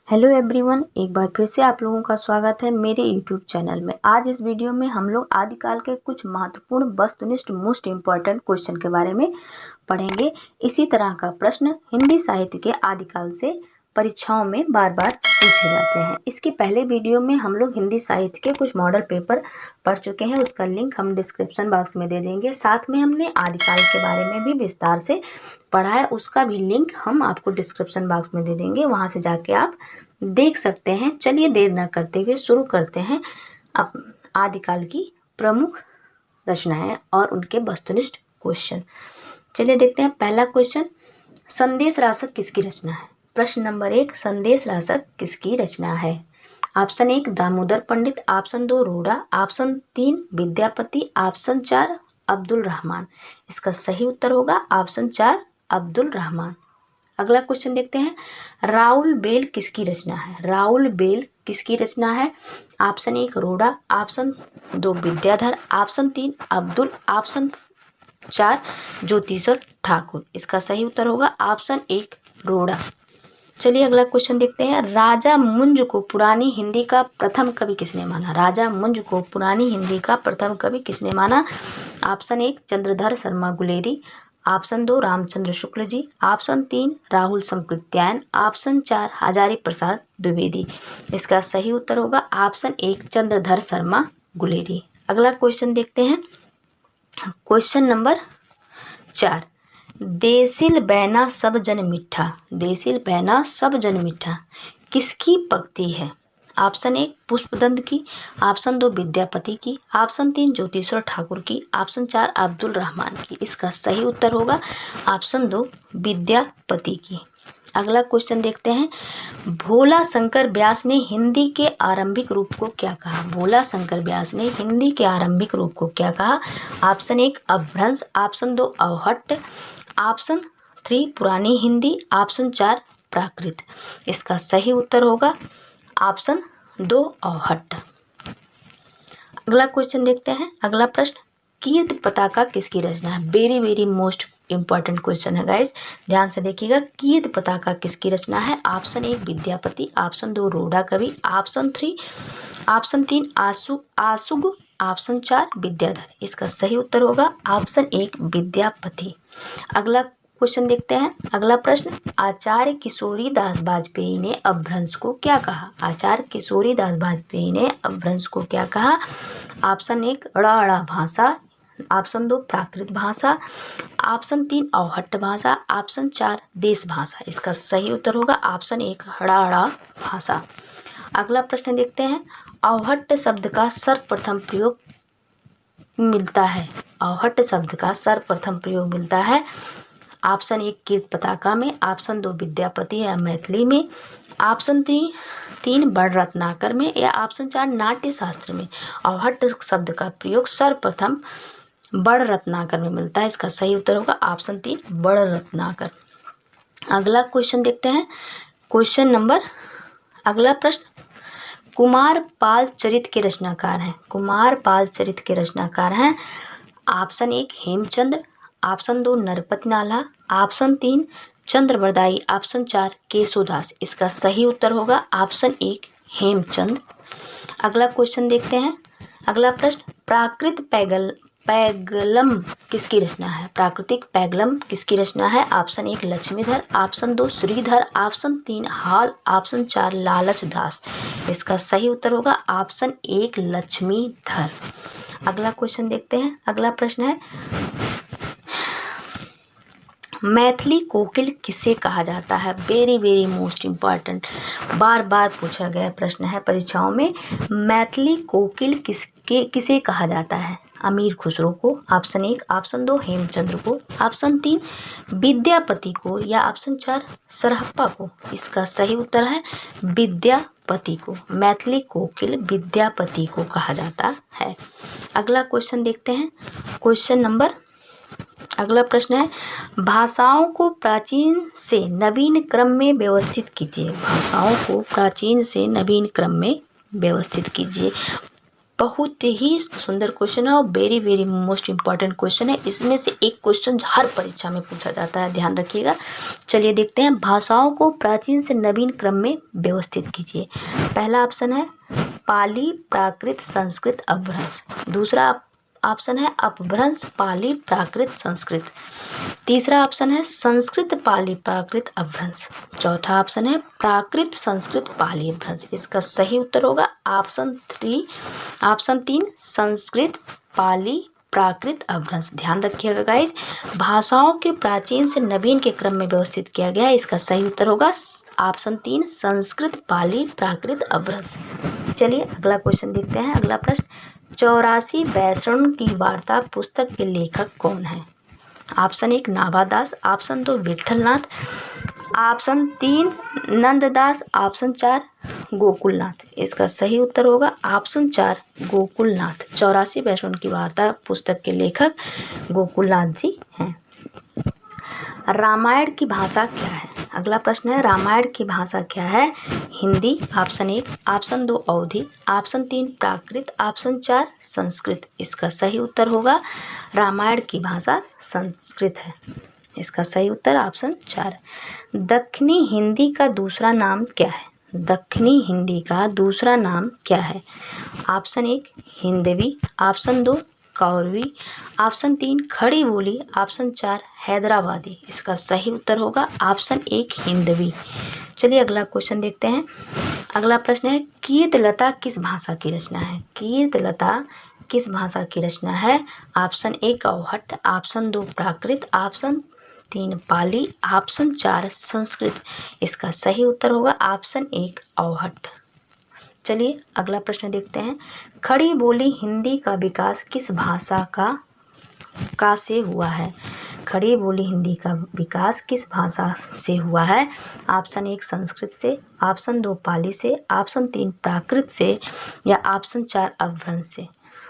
Hello everyone, एक बार फिर से आप लोगों का स्वागत है मेरे यूट्यूब चैनल में। आज इस वीडियो में हम लोग आदिकाल के कुछ महत्वपूर्ण वस्तुनिष्ठ मोस्ट इम्पॉर्टेंट क्वेश्चन के बारे में पढ़ेंगे। इसी तरह का प्रश्न हिंदी साहित्य के आदिकाल से परीक्षाओं में बार बार पूछे जाते हैं। इसके पहले वीडियो में हम लोग हिंदी साहित्य के कुछ मॉडल पेपर पढ़ चुके हैं, उसका लिंक हम डिस्क्रिप्शन बॉक्स में दे देंगे। साथ में हमने आदिकाल के बारे में भी विस्तार से पढ़ा है, उसका भी लिंक हम आपको डिस्क्रिप्शन बॉक्स में दे देंगे, वहाँ से जाके आप देख सकते हैं। चलिए देर न करते हुए शुरू करते हैं अब आदिकाल की प्रमुख रचनाएं और उनके वस्तुनिष्ठ क्वेश्चन। चलिए देखते हैं पहला क्वेश्चन, संदेश रासक किसकी रचना है? प्रश्न नंबर 1, संदेश रासक किसकी रचना है? ऑप्शन 1 दामोदर पंडित, ऑप्शन 2 रोड़ा, ऑप्शन 3 विद्यापति, ऑप्शन 4 अब्दुल रहमान। इसका सही उत्तर होगा ऑप्शन 4 अब्दुल रहमान। अगला क्वेश्चन देखते हैं, राउल बेल किसकी रचना है? राउल बेल किसकी रचना है? Option 1 Roda, option 2 Vidyadhar, option 3 Abdul, option 4 Jyotishwar Thakur. इसका सही उत्तर होगा ऑप्शन 1 रोड़ा। चलिए अगला क्वेश्चन देखते हैं, राजा मुंज को पुरानी हिंदी का प्रथम कवि किसने माना? राजा मुंज को पुरानी हिंदी का प्रथम कवि किसने माना? Option 1 Chandradhar Sharma Guleri, option 2 Ramchandra Shukla ji, option 3 Rahul Sankrityayan, option 4 Hazari Prasad Dwivedi. इसका सही उत्तर होगा ऑप्शन 1 चंद्रधर शर्मा गुलेरी। अगला क्वेश्चन देखते हैं, क्वेश्चन नंबर 4, देसिल बैना सब जन मिठा, देसिल बैना सब जन मिठा किसकी पंक्ति है? ऑप्शन 1 पुष्पदंत की, ऑप्शन 2 विद्यापति की, ऑप्शन 3 ज्योतिषर ठाकुर की, ऑप्शन 4 अब्दुल रहमान की। इसका सही उत्तर होगा ऑप्शन 2 विद्यापति की। अगला क्वेश्चन देखते हैं, भोला शंकर व्यास ने हिंदी के आरंभिक रूप को क्या कहा? भोला शंकर व्यास ने हिंदी के आरंभिक रूप को क्या कहा? ऑप्शन 1 अपभ्रंश, ऑप्शन 2 अवहट्ट, ऑप्शन 3 पुरानी हिंदी, ऑप्शन 4 प्राकृत। इसका सही उत्तर होगा ऑप्शन 2 अवहट्ट। अगला क्वेश्चन देखते हैं, अगला प्रश्न, कीर्त पताका किसकी रचना है? Very very most important question है गाइज, ध्यान से देखिएगा। कीर्त पताका किसकी रचना है? ऑप्शन 1 विद्यापति, ऑप्शन 2 रोड़ा कवि, ऑप्शन 3 आशुग, ऑप्शन 4 विद्याधर। इसका सही उत्तर होगा ऑप्शन 1 विद्यापति। अगला क्वेश्चन देखते हैं, अगला प्रश्न, आचार्य किशोरी दास वाजपेयी ने अपभ्रंश को क्या कहा? आचार्य किशोरी दास वाजपेयी ने अपभ्रंश को क्या कहा? ऑप्शन 1 अड़ा भाषा, ऑप्शन 2 प्राकृत भाषा, ऑप्शन 3 अवहट्ट भाषा, ऑप्शन 4 देश भाषा। इसका सही उत्तर होगा ऑप्शन 1 अड़ा भाषा। अगला प्रश्न देखते हैं, अवहट्ट शब्द का सर्वप्रथम प्रयोग मिलता है, अवहट्ट शब्द का सर्वप्रथम प्रयोग मिलता है ऑप्शन 1 कीर्त पताका में, ऑप्शन 2 विद्यापति या मैथिली में, ऑप्शन 3 बड़ रत्नाकर में, या ऑप्शन 4 नाट्य शास्त्र में। अवहट्ट शब्द का प्रयोग सर्वप्रथम बड़ रत्नाकर में मिलता है। इसका सही उत्तर होगा ऑप्शन 3 बड़ रत्नाकर। अगला क्वेश्चन देखते हैं, क्वेश्चन नंबर, अगला प्रश्न, कुमार पाल चरित के रचनाकार हैं? कुमार पाल चरित के रचनाकार हैं ऑप्शन 1 हेमचंद्र, ऑप्शन 2 नरपति नाला, ऑप्शन 3 चंद्रवरदाई, ऑप्शन 4 केशोदास। इसका सही उत्तर होगा ऑप्शन 1 हेमचंद। अगला क्वेश्चन देखते हैं, अगला प्रश्न, प्राकृत पैगलम किसकी रचना है? प्राकृतिक पैगलम किसकी रचना है? Option 1 Lakshmidhar, option 2 Shridhar, option 3 Hal, option 4 Lalach दास। इसका सही उत्तर होगा ऑप्शन 1 लक्ष्मीधर। अगला क्वेश्चन देखते हैं, अगला प्रश्न है, मैथिली कोकिल किसे कहा जाता है? वेरी वेरी मोस्ट इम्पॉर्टेंट, बार बार पूछा गया प्रश्न है परीक्षाओं में। मैथिली कोकिल किसे कहा जाता है? अमीर खुसरो को, ऑप्शन 1, ऑप्शन 2 हेमचंद्र को, ऑप्शन 3 विद्यापति को, या ऑप्शन 4 सरहप्पा को। इसका सही उत्तर है विद्यापति को। मैथिली कोकिल विद्यापति को कहा जाता है। अगला क्वेश्चन देखते हैं, क्वेश्चन नंबर, अगला प्रश्न है, भाषाओं को प्राचीन से नवीन क्रम में व्यवस्थित कीजिए। भाषाओं को प्राचीन से नवीन क्रम में व्यवस्थित कीजिए। बहुत ही सुंदर क्वेश्चन है और very very most important question है। इसमें से एक क्वेश्चन हर परीक्षा में पूछा जाता है, ध्यान रखिएगा। चलिए देखते हैं, भाषाओं को प्राचीन से नवीन क्रम में व्यवस्थित कीजिए। पहला ऑप्शन है पाली, प्राकृत, संस्कृत, अपभ्रंश। दूसरा ऑप्शन है अपभ्रंश, पाली, प्राकृत, संस्कृत। तीसरा ऑप्शन है संस्कृत, पाली, प्राकृत, अपभ्रंश। चौथा ऑप्शन है प्राकृत, संस्कृत, पाली, अपभ्रंश। इसका सही उत्तर होगा ऑप्शन 3 संस्कृत, पाली, प्राकृत, अपभ्रंश। ध्यान रखिएगा गाइज, भाषाओं के प्राचीन से नवीन के क्रम में व्यवस्थित किया गया है। इसका सही उत्तर होगा ऑप्शन 3 संस्कृत, पाली, प्राकृत, अपभ्रंश। चलिए अगला क्वेश्चन देखते हैं। अगला प्रश्न, 84 व्याकरण की वार्ता पुस्तक के लेखक कौन है? Option 1 Nabhadas, option 2 Vitthalnath, option 3 Nanddas, option 4 Gokulnath. इसका सही उत्तर होगा ऑप्शन 4 गोकुलनाथ। 84 व्याकरण की वार्ता पुस्तक के लेखक गोकुलनाथ जी हैं। रामायण की भाषा क्या है? अगला प्रश्न है, रामायण की भाषा क्या है? हिंदी, ऑप्शन 1, ऑप्शन 2 अवधी, ऑप्शन 3 प्राकृत, ऑप्शन 4 संस्कृत। इसका सही उत्तर होगा रामायण की भाषा संस्कृत है। इसका सही उत्तर ऑप्शन 4। दक्षिणी हिंदी का दूसरा नाम क्या है? दक्षिणी हिंदी का दूसरा नाम क्या है? ऑप्शन 1 हिंदवी, ऑप्शन 2 कौरवी, ऑप्शन 3 खड़ी बोली, ऑप्शन 4 हैदराबादी। इसका सही उत्तर होगा ऑप्शन 1 हिंदवी। चलिए अगला क्वेश्चन देखते हैं। अगला प्रश्न है, कीर्तलता किस भाषा की रचना है? कीर्तलता किस भाषा की रचना है? ऑप्शन 1 अवहट्ट, ऑप्शन 2 प्राकृत, ऑप्शन 3 पाली, ऑप्शन 4 संस्कृत। इसका सही उत्तर होगा ऑप्शन 1 अवहट्ट। चलिए अगला प्रश्न देखते हैं। खड़ी बोली हिंदी का विकास किस भाषा का से हुआ है? खड़ी बोली हिंदी का विकास किस भाषा से हुआ है? ऑप्शन 1 संस्कृत से, ऑप्शन 2 पाली से, ऑप्शन 3 प्राकृत से या ऑप्शन 4 अपभ्रंश से।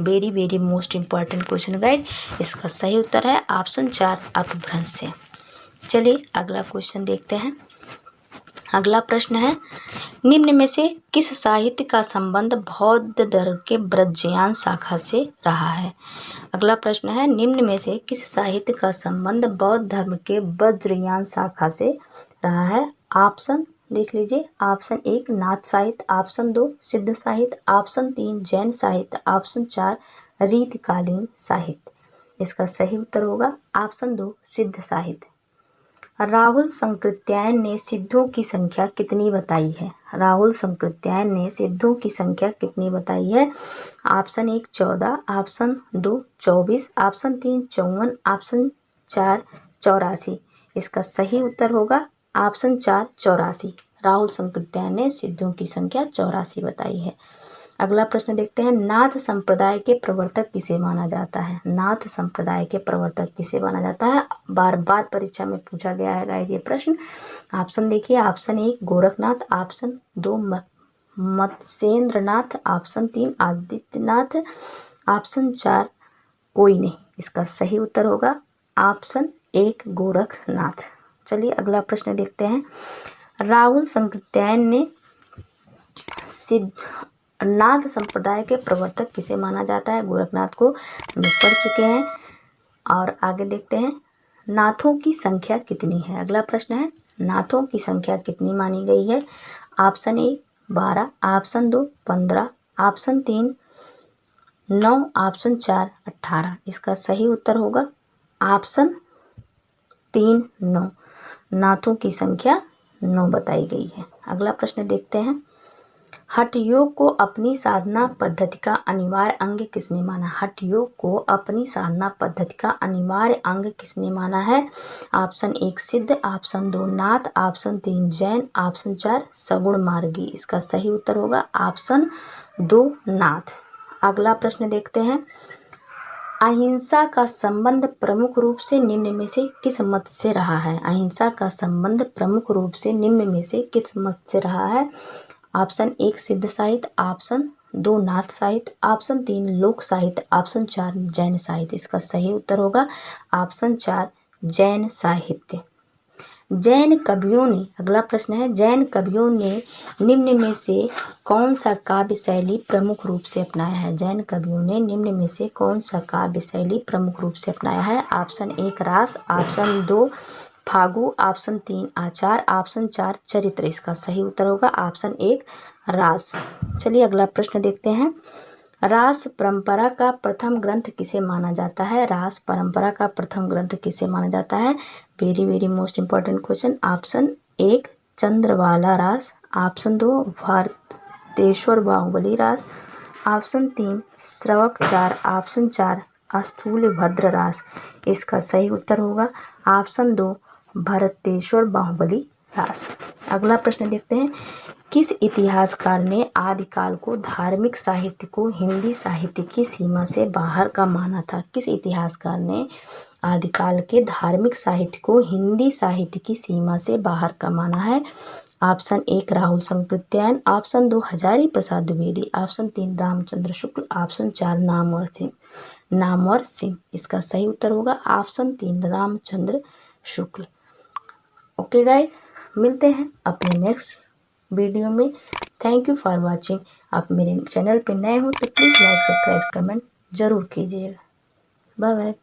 Very very most important question guys. इसका सही उत्तर है ऑप्शन 4 अपभ्रंश से। चलिए अगला क्वेश्चन देखते हैं। अगला प्रश्न है, निम्न में से किस साहित्य का संबंध बौद्ध धर्म के ब्रजयान शाखा से रहा है? अगला प्रश्न है, निम्न में से किस साहित्य का संबंध बौद्ध धर्म के वज्रयान शाखा से रहा है? ऑप्शन देख लीजिए, ऑप्शन 1 नाथ साहित्य, ऑप्शन 2 सिद्ध साहित्य, ऑप्शन 3 जैन साहित्य, ऑप्शन 4 रीतिकालीन साहित्य। इसका सही उत्तर होगा ऑप्शन 2 सिद्ध साहित्य। राहुल संकृत्यायन ने सिद्धों की संख्या कितनी बताई है? राहुल संकृत्यायन ने सिद्धों की संख्या कितनी बताई है? Option 1 14, option 2 24, option 3 54, option 4 84। इसका सही उत्तर होगा ऑप्शन 4 84। राहुल संकृत्यायन ने सिद्धों की संख्या 84 बताई है। अगला प्रश्न देखते हैं, नाथ संप्रदाय के प्रवर्तक किसे माना जाता है? नाथ संप्रदाय के प्रवर्तक किसे माना जाता है? बार बार परीक्षा में पूछा गया है गाइस ये प्रश्न। ऑप्शन देखिए, option 1 Gorakhnath, option 2 Matsyendranath, option 3 Adityanath, option 4 कोई नहीं। इसका सही उत्तर होगा ऑप्शन 1 गोरखनाथ। चलिए अगला प्रश्न देखते हैं। राहुल संकृत्यायन ने नाथ संप्रदाय के प्रवर्तक किसे माना जाता है? गोरखनाथ को हम पढ़ चुके हैं। और आगे देखते हैं, नाथों की संख्या कितनी है? अगला प्रश्न है, नाथों की संख्या कितनी मानी गई है? Option 1 12, option 2 15, option 3 9, option 4 18। इसका सही उत्तर होगा ऑप्शन 3 9। नाथों की संख्या 9 बताई गई है। अगला प्रश्न देखते हैं, हठ योग को अपनी साधना पद्धति का अनिवार्य अंग किसने माना? हठ योग को अपनी साधना पद्धति का अनिवार्य अंग किसने माना है? ऑप्शन 1 सिद्ध, ऑप्शन 2 नाथ, ऑप्शन 3 जैन, ऑप्शन 4 सगुण मार्गी। इसका सही उत्तर होगा ऑप्शन 2 नाथ। अगला प्रश्न देखते हैं, अहिंसा का संबंध प्रमुख रूप से निम्न में से किस मत से रहा है? अहिंसा का संबंध प्रमुख रूप से निम्न में से किस मत से रहा है? ऑप्शन 1 सिद्ध साहित्य, ऑप्शन 2 नाथ साहित्य, ऑप्शन 3 लोक साहित्य, ऑप्शन 4 जैन साहित्य। इसका सही उत्तर होगा ऑप्शन 4 जैन साहित्य। जैन कवियों ने, अगला प्रश्न है, जैन कवियों ने निम्न में से कौन सा काव्य शैली प्रमुख रूप से अपनाया है? जैन कवियों ने निम्न में से कौन सा काव्य शैली प्रमुख रूप से अपनाया है? ऑप्शन 1 रास, ऑप्शन 2 फागु, ऑप्शन 3 आचार, ऑप्शन 4 चरित्र। इसका सही उत्तर होगा ऑप्शन 1 रास। चलिए अगला प्रश्न देखते हैं। रास परंपरा का प्रथम ग्रंथ किसे माना जाता है? रास परंपरा का प्रथम ग्रंथ किसे माना जाता है? Very very most important question. Option 1 चंद्रवाला रास, ऑप्शन 2 भारतेश्वर बाहुबली रास, ऑप्शन 3 श्रवक 4, ऑप्शन 4 स्थूल भद्र रास। इसका सही उत्तर होगा ऑप्शन 2 भरतेश्वर बाहुबली रास। अगला प्रश्न देखते हैं। किस इतिहासकार ने आदिकाल को धार्मिक साहित्य को हिंदी साहित्य की सीमा से बाहर का माना था? किस इतिहासकार ने आदिकाल के धार्मिक साहित्य को हिंदी साहित्य की सीमा से बाहर का माना है? Option 1 Rahul Sankrityayan, option 2 Hazari Prasad Dwivedi, option 3 Ramchandra Shukla, option 4 Namvar Singh. इसका सही उत्तर होगा option 3 Ramchandra Shukla. Okay guys, मिलते हैं अपने नेक्स्ट वीडियो में। Thank you for watching. आप मेरे चैनल पे नए हो तो प्लीज़ लाइक सब्सक्राइब कमेंट ज़रूर कीजिएगा। Bye bye.